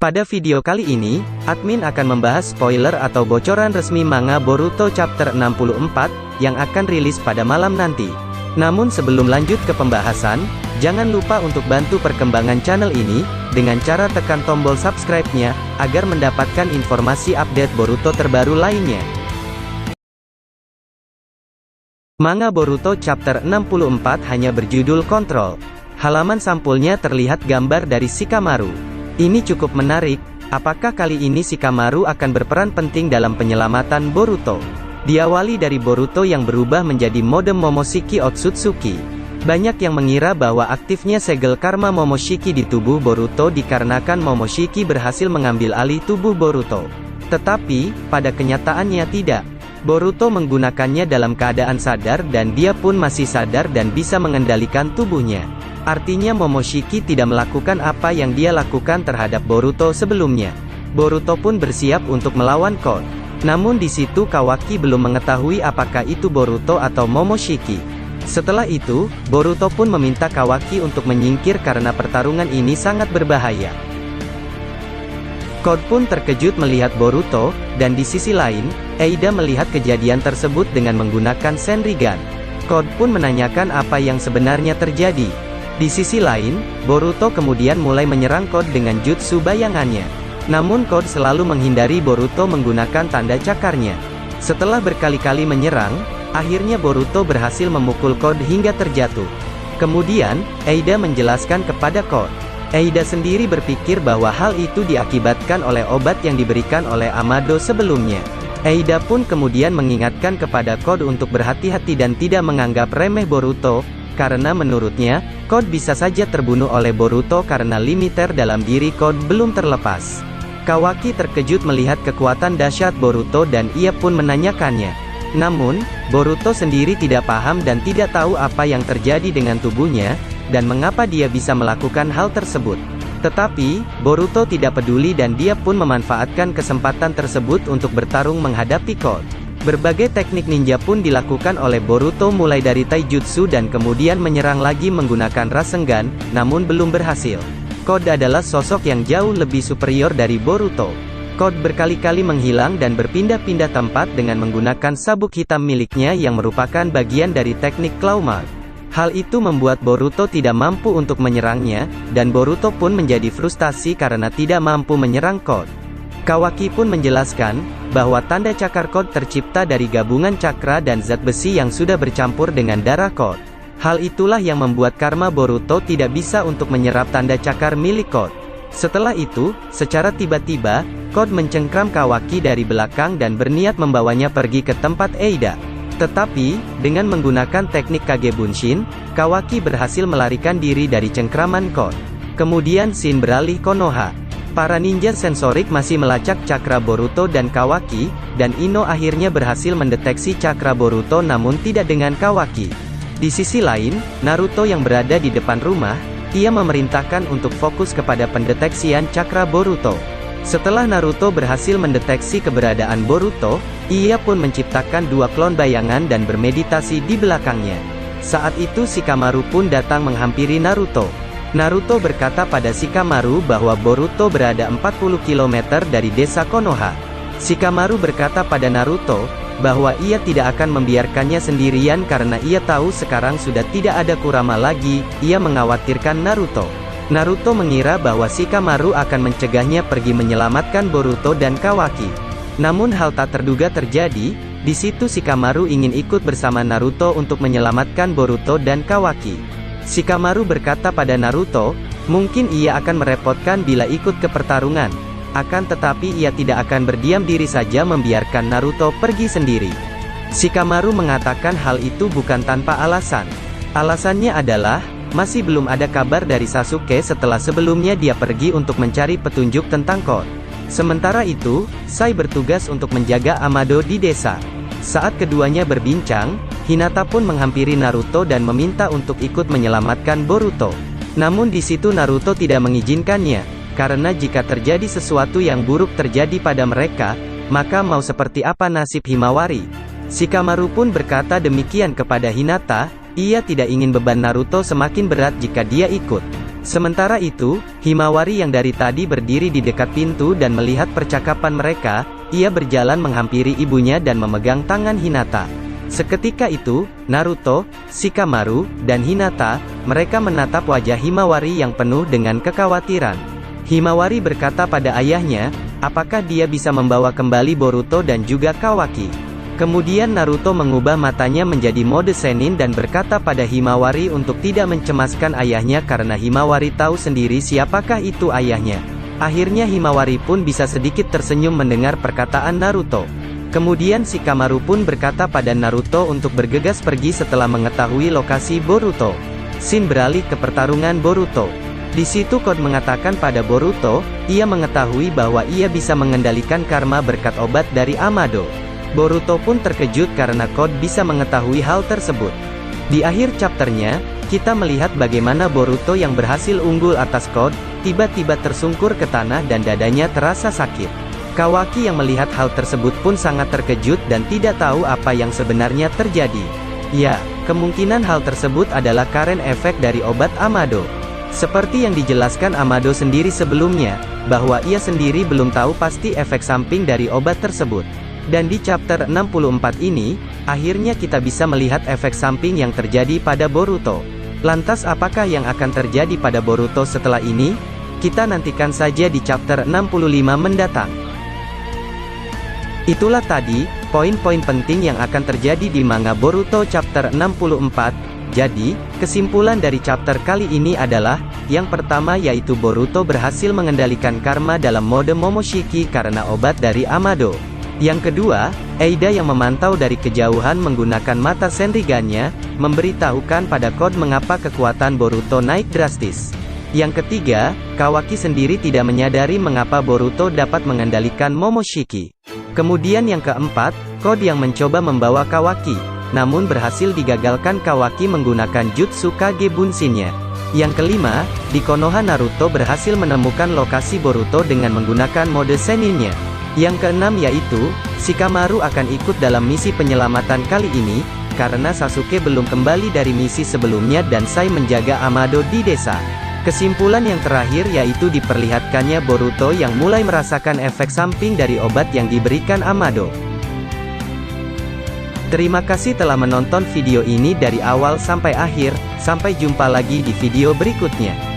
Pada video kali ini, admin akan membahas spoiler atau bocoran resmi manga Boruto Chapter 64, yang akan rilis pada malam nanti. Namun sebelum lanjut ke pembahasan, jangan lupa untuk bantu perkembangan channel ini, dengan cara tekan tombol subscribe-nya, agar mendapatkan informasi update Boruto terbaru lainnya. Manga Boruto Chapter 64 hanya berjudul Control. Halaman sampulnya terlihat gambar dari Shikamaru. Ini cukup menarik. Apakah kali ini Shikamaru akan berperan penting dalam penyelamatan Boruto? Diawali dari Boruto yang berubah menjadi mode Momoshiki Otsutsuki. Banyak yang mengira bahwa aktifnya segel karma Momoshiki di tubuh Boruto dikarenakan Momoshiki berhasil mengambil alih tubuh Boruto. Tetapi, pada kenyataannya tidak. Boruto menggunakannya dalam keadaan sadar dan dia pun masih sadar dan bisa mengendalikan tubuhnya. Artinya Momoshiki tidak melakukan apa yang dia lakukan terhadap Boruto sebelumnya. Boruto pun bersiap untuk melawan Code. Namun di situ Kawaki belum mengetahui apakah itu Boruto atau Momoshiki. Setelah itu, Boruto pun meminta Kawaki untuk menyingkir karena pertarungan ini sangat berbahaya. Code pun terkejut melihat Boruto, dan di sisi lain, Eida melihat kejadian tersebut dengan menggunakan Senrigan. Code pun menanyakan apa yang sebenarnya terjadi. Di sisi lain, Boruto kemudian mulai menyerang Code dengan jutsu bayangannya. Namun Code selalu menghindari Boruto menggunakan tanda cakarnya. Setelah berkali-kali menyerang, akhirnya Boruto berhasil memukul Code hingga terjatuh. Kemudian, Eida menjelaskan kepada Code. Eida sendiri berpikir bahwa hal itu diakibatkan oleh obat yang diberikan oleh Amado sebelumnya. Eida pun kemudian mengingatkan kepada Code untuk berhati-hati dan tidak menganggap remeh Boruto, karena menurutnya, Code bisa saja terbunuh oleh Boruto karena limiter dalam diri Code belum terlepas. Kawaki terkejut melihat kekuatan dahsyat Boruto dan ia pun menanyakannya. Namun, Boruto sendiri tidak paham dan tidak tahu apa yang terjadi dengan tubuhnya, dan mengapa dia bisa melakukan hal tersebut. Tetapi, Boruto tidak peduli dan dia pun memanfaatkan kesempatan tersebut untuk bertarung menghadapi Code. Berbagai teknik ninja pun dilakukan oleh Boruto mulai dari taijutsu dan kemudian menyerang lagi menggunakan Rasengan, namun belum berhasil. Code adalah sosok yang jauh lebih superior dari Boruto. Code berkali-kali menghilang dan berpindah-pindah tempat dengan menggunakan sabuk hitam miliknya yang merupakan bagian dari teknik claw mark. Hal itu membuat Boruto tidak mampu untuk menyerangnya, dan Boruto pun menjadi frustasi karena tidak mampu menyerang Code. Kawaki pun menjelaskan, bahwa tanda cakar Code tercipta dari gabungan cakra dan zat besi yang sudah bercampur dengan darah Code. Hal itulah yang membuat karma Boruto tidak bisa untuk menyerap tanda cakar milik Code. Setelah itu, secara tiba-tiba, Code mencengkram Kawaki dari belakang dan berniat membawanya pergi ke tempat Eida. Tetapi, dengan menggunakan teknik Kage Bunshin, Kawaki berhasil melarikan diri dari cengkraman Code. Kemudian scene beralih Konoha. Para ninja sensorik masih melacak cakra Boruto dan Kawaki, dan Ino akhirnya berhasil mendeteksi cakra Boruto namun tidak dengan Kawaki. Di sisi lain, Naruto yang berada di depan rumah, ia memerintahkan untuk fokus kepada pendeteksian cakra Boruto. Setelah Naruto berhasil mendeteksi keberadaan Boruto, ia pun menciptakan dua klon bayangan dan bermeditasi di belakangnya. Saat itu Shikamaru pun datang menghampiri Naruto. Naruto berkata pada Shikamaru bahwa Boruto berada 40 km dari desa Konoha. Shikamaru berkata pada Naruto, bahwa ia tidak akan membiarkannya sendirian karena ia tahu sekarang sudah tidak ada Kurama lagi. Ia mengkhawatirkan Naruto. Naruto mengira bahwa Shikamaru akan mencegahnya pergi menyelamatkan Boruto dan Kawaki. Namun hal tak terduga terjadi. Di situ Shikamaru ingin ikut bersama Naruto untuk menyelamatkan Boruto dan Kawaki. Shikamaru berkata pada Naruto, mungkin ia akan merepotkan bila ikut ke pertarungan. Akan tetapi ia tidak akan berdiam diri saja membiarkan Naruto pergi sendiri. Shikamaru mengatakan hal itu bukan tanpa alasan. Alasannya adalah, masih belum ada kabar dari Sasuke setelah sebelumnya dia pergi untuk mencari petunjuk tentang Code. Sementara itu, Sai bertugas untuk menjaga Amado di desa. Saat keduanya berbincang, Hinata pun menghampiri Naruto dan meminta untuk ikut menyelamatkan Boruto. Namun di situ Naruto tidak mengizinkannya, karena jika terjadi sesuatu yang buruk terjadi pada mereka, maka mau seperti apa nasib Himawari? Shikamaru pun berkata demikian kepada Hinata, ia tidak ingin beban Naruto semakin berat jika dia ikut. Sementara itu, Himawari yang dari tadi berdiri di dekat pintu dan melihat percakapan mereka, ia berjalan menghampiri ibunya dan memegang tangan Hinata. Seketika itu, Naruto, Shikamaru, dan Hinata, mereka menatap wajah Himawari yang penuh dengan kekhawatiran. Himawari berkata pada ayahnya, apakah dia bisa membawa kembali Boruto dan juga Kawaki? Kemudian Naruto mengubah matanya menjadi mode Senin dan berkata pada Himawari untuk tidak mencemaskan ayahnya karena Himawari tahu sendiri siapakah itu ayahnya. Akhirnya Himawari pun bisa sedikit tersenyum mendengar perkataan Naruto. Kemudian Shikamaru pun berkata pada Naruto untuk bergegas pergi setelah mengetahui lokasi Boruto. Scene beralih ke pertarungan Boruto. Di situ Code mengatakan pada Boruto, ia mengetahui bahwa ia bisa mengendalikan karma berkat obat dari Amado. Boruto pun terkejut karena Code bisa mengetahui hal tersebut. Di akhir chapternya, kita melihat bagaimana Boruto yang berhasil unggul atas Code, tiba-tiba tersungkur ke tanah dan dadanya terasa sakit. Kawaki yang melihat hal tersebut pun sangat terkejut dan tidak tahu apa yang sebenarnya terjadi. Ya, kemungkinan hal tersebut adalah karen efek dari obat Amado. Seperti yang dijelaskan Amado sendiri sebelumnya, bahwa ia sendiri belum tahu pasti efek samping dari obat tersebut. Dan di chapter 64 ini, akhirnya kita bisa melihat efek samping yang terjadi pada Boruto. Lantas apakah yang akan terjadi pada Boruto setelah ini? Kita nantikan saja di chapter 65 mendatang. Itulah tadi, poin-poin penting yang akan terjadi di manga Boruto chapter 64. Jadi, kesimpulan dari chapter kali ini adalah, yang pertama yaitu Boruto berhasil mengendalikan karma dalam mode Momoshiki karena obat dari Amado. Yang kedua, Eida yang memantau dari kejauhan menggunakan mata Senrigannya, memberitahukan pada Code mengapa kekuatan Boruto naik drastis. Yang ketiga, Kawaki sendiri tidak menyadari mengapa Boruto dapat mengendalikan Momoshiki. Kemudian yang keempat, Code yang mencoba membawa Kawaki, namun berhasil digagalkan Kawaki menggunakan Jutsu Kage Bunshin-nya. Yang kelima, di Konoha Naruto berhasil menemukan lokasi Boruto dengan menggunakan mode Senin-nya. Yang keenam yaitu, Shikamaru akan ikut dalam misi penyelamatan kali ini, karena Sasuke belum kembali dari misi sebelumnya dan Sai menjaga Amado di desa. Kesimpulan yang terakhir yaitu diperlihatkannya Boruto yang mulai merasakan efek samping dari obat yang diberikan Amado. Terima kasih telah menonton video ini dari awal sampai akhir, sampai jumpa lagi di video berikutnya.